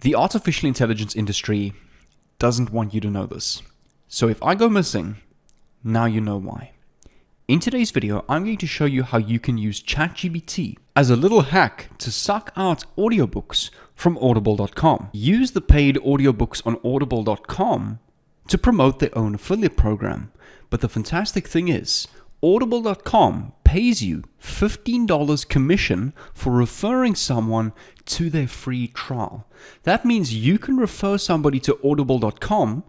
The artificial intelligence industry doesn't want you to know this. So if I go missing, now you know why. In today's video, I'm going to show you how you can use ChatGPT as a little hack to suck out audiobooks from audible.com. Use the paid audiobooks on audible.com to promote their own affiliate program. But the fantastic thing is, audible.com pays you $15 commission for referring someone to their free trial. That means you can refer somebody to audible.com.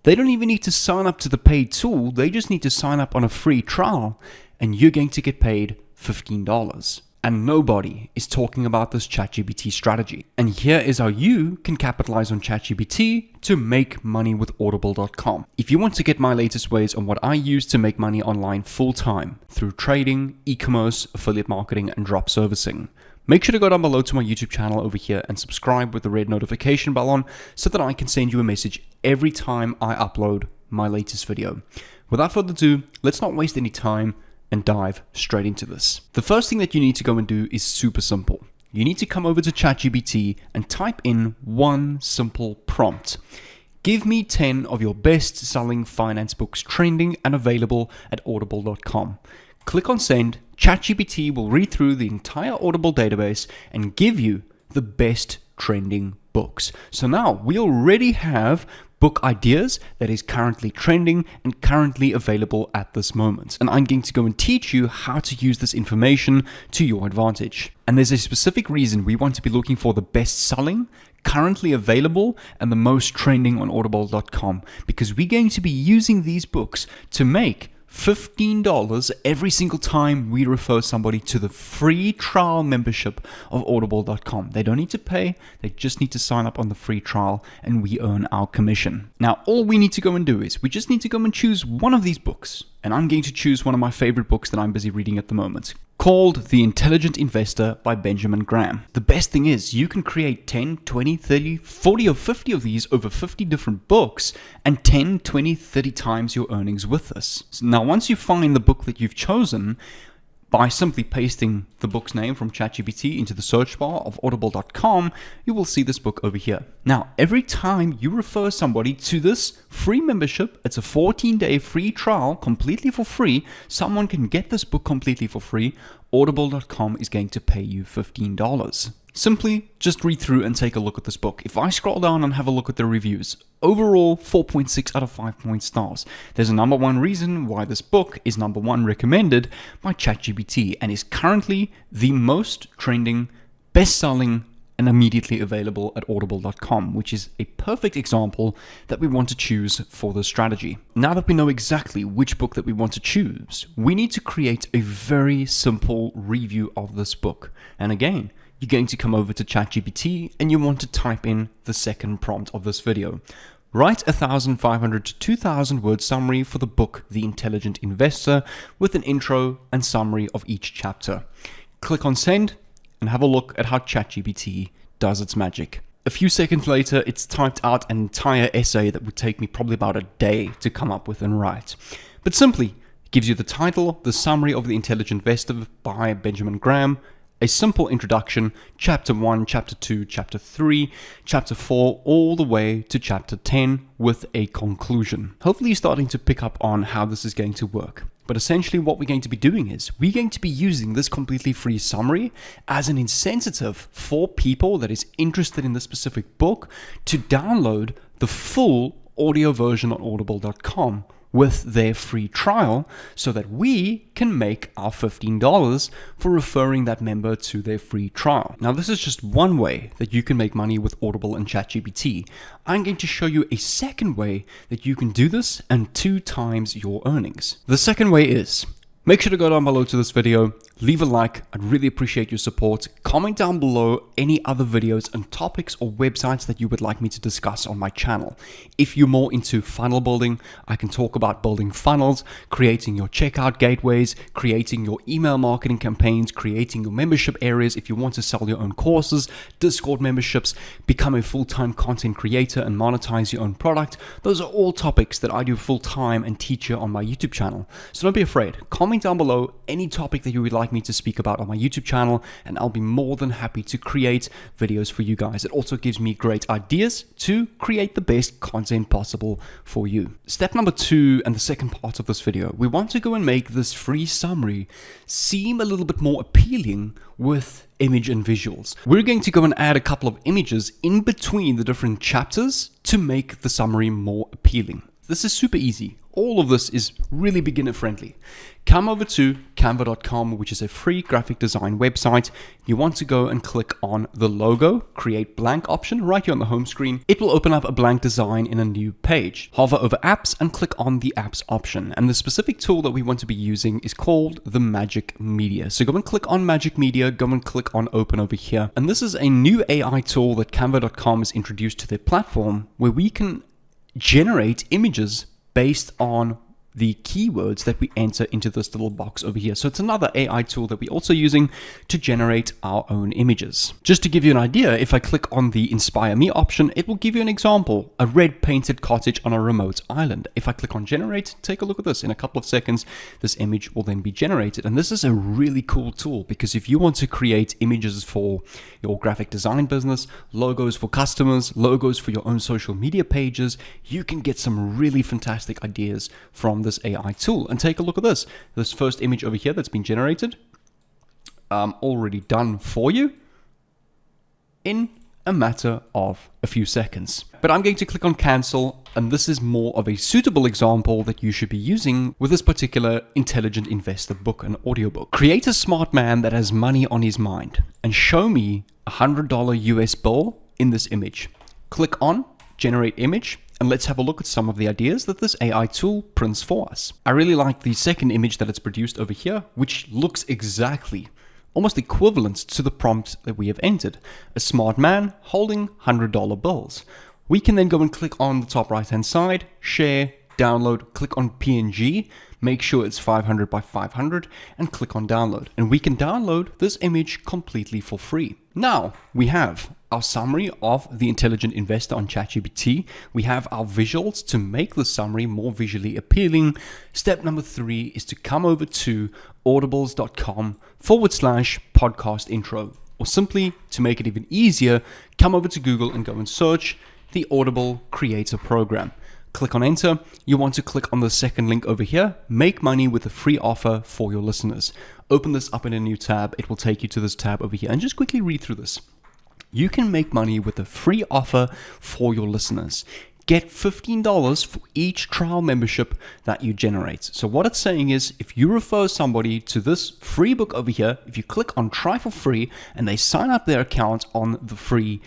They don't even need to sign up to the paid tool. They just need to sign up on a free trial and you're going to get paid $15. And nobody is talking about this ChatGPT strategy. And here is how you can capitalize on ChatGPT to make money with audible.com. If you want to get my latest ways on what I use to make money online full-time through trading, e-commerce, affiliate marketing, and drop servicing, make sure to go down below to my YouTube channel over here and subscribe with the red notification bell on so that I can send you a message every time I upload my latest video. Without further ado, let's not waste any time and dive straight into this. The first thing that you need to go and do is super simple. You need to come over to ChatGPT and type in one simple prompt. Give me 10 of your best-selling finance books trending and available at audible.com. Click on send. ChatGPT will read through the entire Audible database and give you the best trending books. So now we already have book ideas that is currently trending and currently available at this moment. And I'm going to go and teach you how to use this information to your advantage. And there's a specific reason we want to be looking for the best selling, currently available, and the most trending on audible.com, because we're going to be using these books to make $15 every single time we refer somebody to the free trial membership of audible.com. They don't need to pay, they just need to sign up on the free trial and we earn our commission. Now, all we need to go and do is we just need to go and choose one of these books. And I'm going to choose one of my favorite books that I'm busy reading at the moment, called The Intelligent Investor by Benjamin Graham. The best thing is you can create 10, 20, 30, 40 or 50 of these over 50 different books and 10, 20, 30 times your earnings with this. So now, once you find the book that you've chosen, by simply pasting the book's name from ChatGPT into the search bar of audible.com, you will see this book over here. Now, every time you refer somebody to this free membership, it's a 14-day free trial, completely for free. Someone can get this book completely for free. Audible.com is going to pay you $15. Simply just read through and take a look at this book. If I scroll down and have a look at the reviews, overall 4.6 out of 5 stars. There's a number one reason why this book is number one recommended by ChatGPT and is currently the most trending, best-selling, and immediately available at audible.com, which is a perfect example that we want to choose for this strategy. Now that we know exactly which book that we want to choose, we need to create a very simple review of this book. And again, you're going to come over to ChatGPT and you want to type in the second prompt of this video. Write 1,500 to 2,000 word summary for the book The Intelligent Investor with an intro and summary of each chapter. Click on send and have a look at how ChatGPT does its magic. A few seconds later, it's typed out an entire essay that would take me probably about a day to come up with and write. But simply gives you the title, the summary of The Intelligent Investor by Benjamin Graham, a simple introduction, chapter 1, chapter 2, chapter 3, chapter 4, all the way to chapter 10 with a conclusion. Hopefully you're starting to pick up on how this is going to work. But essentially what we're going to be doing is we're going to be using this completely free summary as an incentive for people that is interested in this specific book to download the full audio version on audible.com with their free trial so that we can make our $15 for referring that member to their free trial. Now, this is just one way that you can make money with Audible and ChatGPT. I'm going to show you a second way that you can do this and 2 times your earnings. The second way is, make sure to go down below to this video, leave a like, I'd really appreciate your support. Comment down below any other videos and topics or websites that you would like me to discuss on my channel. If you're more into funnel building, I can talk about building funnels, creating your checkout gateways, creating your email marketing campaigns, creating your membership areas if you want to sell your own courses, Discord memberships, become a full-time content creator and monetize your own product. Those are all topics that I do full-time and teach you on my YouTube channel. So don't be afraid. Comment comment down below any topic that you would like me to speak about on my YouTube channel, and I'll be more than happy to create videos for you guys. It also gives me great ideas to create the best content possible for you. Step number 2, and the second part of this video, we want to go and make this free summary seem a little bit more appealing with image and visuals. We're going to go and add a couple of images in between the different chapters to make the summary more appealing. This is super easy. All of this is really beginner friendly. Come over to canva.com, which is a free graphic design website. You want to go and click on the logo, create blank option right here on the home screen. It will open up a blank design in a new page. Hover over apps and click on the apps option. And the specific tool that we want to be using is called the Magic Media. So go and click on Magic Media, go and click on open over here. And this is a new AI tool that canva.com has introduced to their platform where we can generate images based on the keywords that we enter into this little box over here. So it's another AI tool that we're also using to generate our own images. Just to give you an idea, if I click on the Inspire Me option, it will give you an example, a red painted cottage on a remote island. If I click on Generate, take a look at this. In a couple of seconds, this image will then be generated. And this is a really cool tool because if you want to create images for your graphic design business, logos for customers, logos for your own social media pages, you can get some really fantastic ideas from this AI tool. And take a look at this first image over here that's been generated, already done for you in a matter of a few seconds. But I'm going to click on cancel, and this is more of a suitable example that you should be using with this particular Intelligent Investor book and audiobook. Create a smart man that has money on his mind and show me a $100 US bill in this image. Click on generate image, and let's have a look at some of the ideas that this AI tool prints for us. I really like the second image that it's produced over here, which looks exactly, almost equivalent to the prompt that we have entered. A smart man holding $100 bills. We can then go and click on the top right hand side, share, download, click on PNG, make sure it's 500 by 500, and click on download. And we can download this image completely for free. Now we have our summary of the Intelligent Investor on ChatGPT. We have our visuals to make the summary more visually appealing. Step number 3 is to come over to audibles.com/podcast intro, or simply to make it even easier, come over to Google and go and search the Audible Creator Program. Click on enter. You want to click on the second link over here, make money with a free offer for your listeners. Open this up in a new tab. It will take you to this tab over here and just quickly read through this. You can make money with a free offer for your listeners. Get $15 for each trial membership that you generate. So what it's saying is if you refer somebody to this free book over here, if you click on try for free and they sign up their account on the free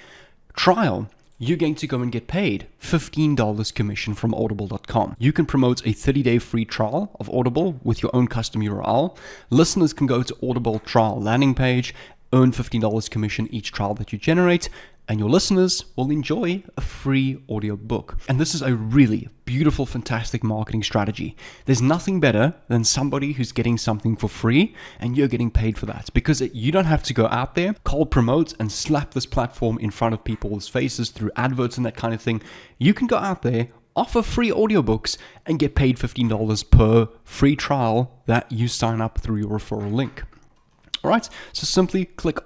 trial, you're going to go and get paid $15 commission from audible.com. You can promote a 30-day free trial of Audible with your own custom URL. Listeners can go to Audible trial landing page, earn $15 commission each trial that you generate, and your listeners will enjoy a free audio book. And this is a really beautiful, fantastic marketing strategy. There's nothing better than somebody who's getting something for free and you're getting paid for that, because you don't have to go out there, cold promote and slap this platform in front of people's faces through adverts and that kind of thing. You can go out there, offer free audiobooks and get paid $15 per free trial that you sign up through your referral link. Alright, so simply click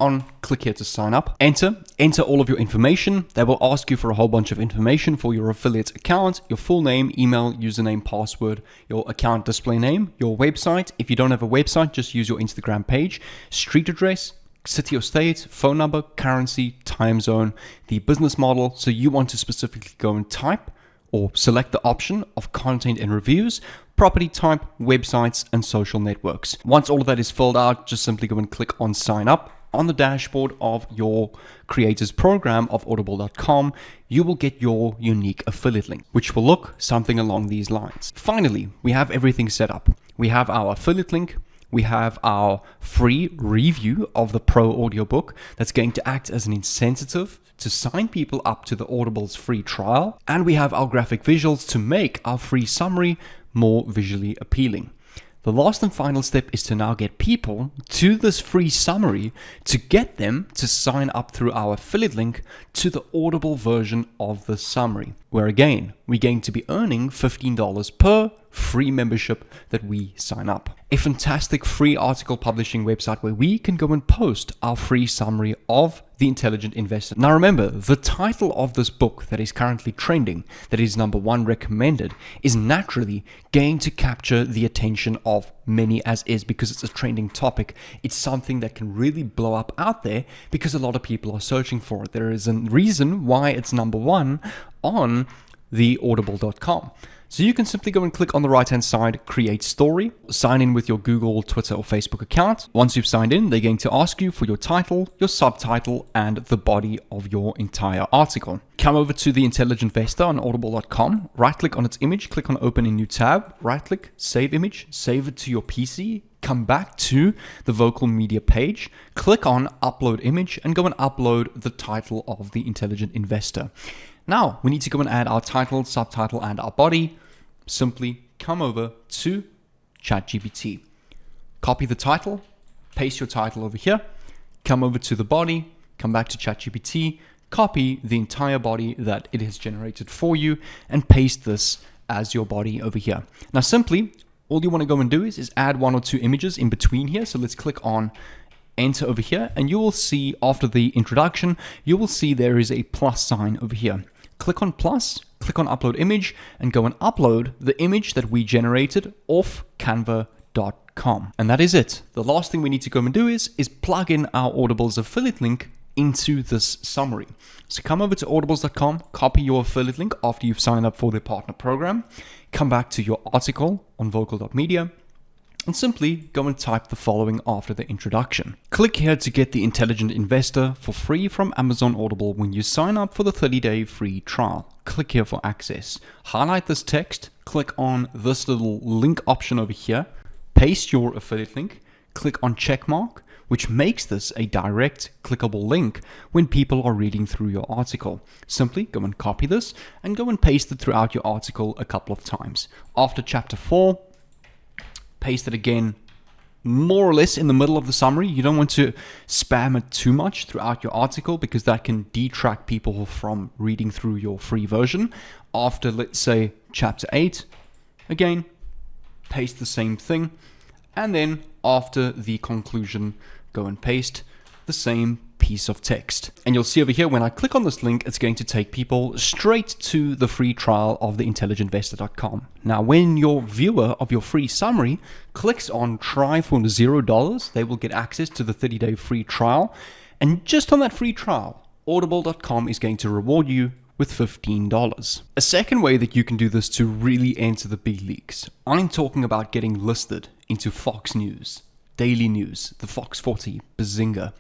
here to sign up, enter all of your information. They will ask you for a whole bunch of information for your affiliate account, your full name, email, username, password, your account display name, your website. If you don't have a website, just use your Instagram page, street address, city or state, phone number, currency, time zone, the business model. So you want to specifically go and type or select the option of content and reviews, property type, websites, and social networks. Once all of that is filled out, just simply go and click on sign up. On the dashboard of your creators program of audible.com, you will get your unique affiliate link, which will look something along these lines. Finally, we have everything set up. We have our affiliate link. We have our free review of the Pro audiobook that's going to act as an incentive to sign people up to the Audible's free trial. And we have our graphic visuals to make our free summary more visually appealing. The last and final step is to now get people to this free summary to get them to sign up through our affiliate link to the Audible version of the summary, where again, we're going to be earning $15 per free membership that we sign up. A fantastic free article publishing website where we can go and post our free summary of The Intelligent Investor. Now remember, the title of this book that is currently trending, that is #1 recommended, is naturally going to capture the attention of many as is because it's a trending topic. It's something that can really blow up out there because a lot of people are searching for it. There is a reason why it's #1 on the audible.com. So you can simply go and click on the right-hand side, create story, sign in with your Google, Twitter, or Facebook account. Once you've signed in, they're going to ask you for your title, your subtitle, and the body of your entire article. Come over to The Intelligent Investor on audible.com, right-click on its image, click on Open in New Tab, right-click, Save Image, save it to your PC, come back to the Vocal Media page, click on Upload Image, and go and upload the title of The Intelligent Investor. Now, we need to go and add our title, subtitle, and our body. Simply come over to ChatGPT. Copy the title, paste your title over here, come over to the body, come back to ChatGPT, copy the entire body that it has generated for you, and paste this as your body over here. Now, simply, all you want to go and do is add 1 or 2 images in between here. So let's click on Enter over here, and you will see after the introduction, you will see there is a plus sign over here. Click on plus, click on upload image, and go and upload the image that we generated off canva.com. And that is it. The last thing we need to go and do is plug in our Audible's affiliate link into this summary. So come over to audibles.com, copy your affiliate link after you've signed up for the partner program, come back to your article on vocal.media, and simply go and type the following after the introduction. Click here to get The Intelligent Investor for free from Amazon Audible when you sign up for the 30-day free trial. Click here for access. Highlight this text, click on this little link option over here, paste your affiliate link, click on checkmark, which makes this a direct clickable link when people are reading through your article. Simply go and copy this and go and paste it throughout your article a couple of times. After chapter 4, paste it again more or less in the middle of the summary. You don't want to spam it too much throughout your article because that can detract people from reading through your free version. After, let's say, chapter 8, again, paste the same thing. And then after the conclusion, go and paste the same piece of text. And you'll see over here, when I click on this link, it's going to take people straight to the free trial of theintelligentinvestor.com. Now, when your viewer of your free summary clicks on try for $0, they will get access to the 30-day free trial. And just on that free trial, audible.com is going to reward you with $15. A second way that you can do this to really enter the big leagues, I'm talking about getting listed into Fox News, Daily News, the Fox 40, Bazinga,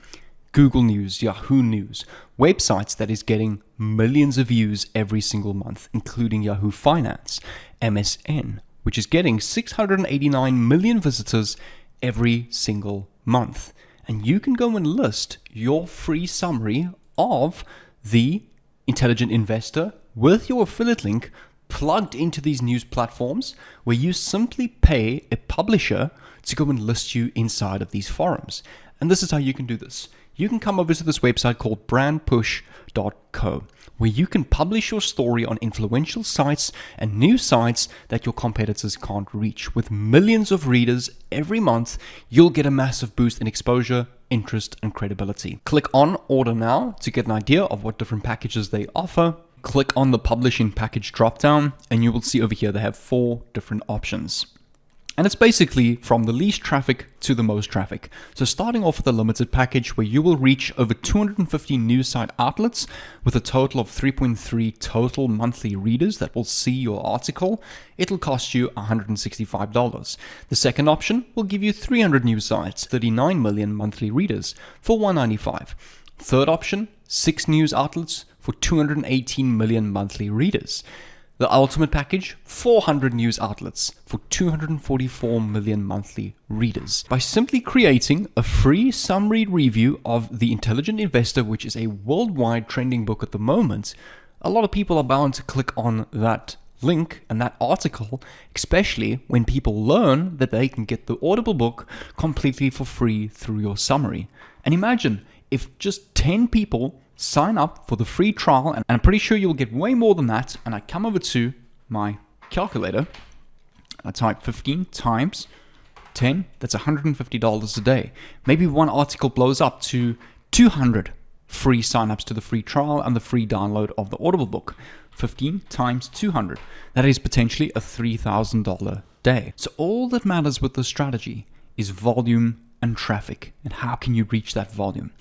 Google News, Yahoo News, websites that is getting millions of views every single month, including Yahoo Finance, MSN, which is getting 689 million visitors every single month. And you can go and list your free summary of The Intelligent Investor with your affiliate link plugged into these news platforms where you simply pay a publisher to go and list you inside of these forums. And this is how you can do this. You can come over to this website called brandpush.co, where you can publish your story on influential sites and news sites that your competitors can't reach. With millions of readers every month, you'll get a massive boost in exposure, interest, and credibility. Click on Order Now to get an idea of what different packages they offer. Click on the Publishing Package dropdown, and you will see over here they have 4 different options. And it's basically from the least traffic to the most traffic. So starting off with a limited package where you will reach over 250 news site outlets with a total of 3.3 total monthly readers that will see your article, it'll cost you $165. The second option will give you 300 news sites, 39 million monthly readers for $195. Third option, 6 news outlets for 218 million monthly readers. The ultimate package, 400 news outlets for 244 million monthly readers. By simply creating a free summary review of The Intelligent Investor, which is a worldwide trending book at the moment, a lot of people are bound to click on that link and that article, especially when people learn that they can get the Audible book completely for free through your summary. And imagine if just 10 people sign up for the free trial, and I'm pretty sure you'll get way more than that. And I come over to my calculator I type 15 times 10, that's $150 a day. Maybe one article blows up to 200 free signups to the free trial and the free download of the Audible book. 15 times 200. That is potentially a $3,000 day. So all that matters with this strategy is volume and traffic. And how can you reach that volume?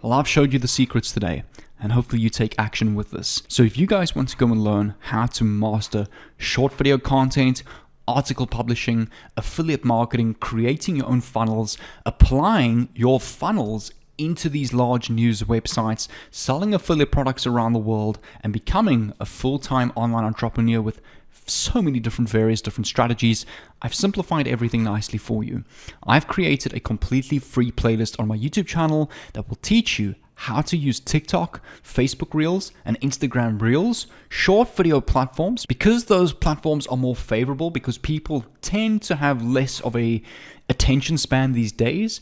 Well, I've showed you the secrets today, and hopefully you take action with this. So if you guys want to go and learn how to master short video content, article publishing, affiliate marketing, creating your own funnels, applying your funnels into these large news websites, selling affiliate products around the world, and becoming a full-time online entrepreneur with so many various different strategies, I've simplified everything nicely for you. I've created a completely free playlist on my YouTube channel that will teach you how to use TikTok, Facebook Reels, and Instagram Reels, short video platforms, because those platforms are more favorable, because people tend to have less of a attention span these days.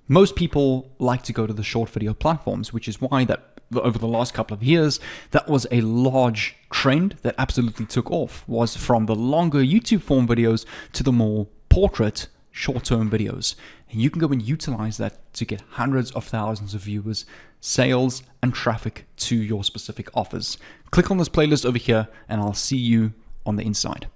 Most people like to go to the short video platforms, which is why that over the last couple of years, that was a large trend that absolutely took off, was from the longer YouTube form videos to the more portrait short-term videos. And you can go and utilize that to get hundreds of thousands of viewers, sales, and traffic to your specific offers. Click on this playlist over here, and I'll see you on the inside.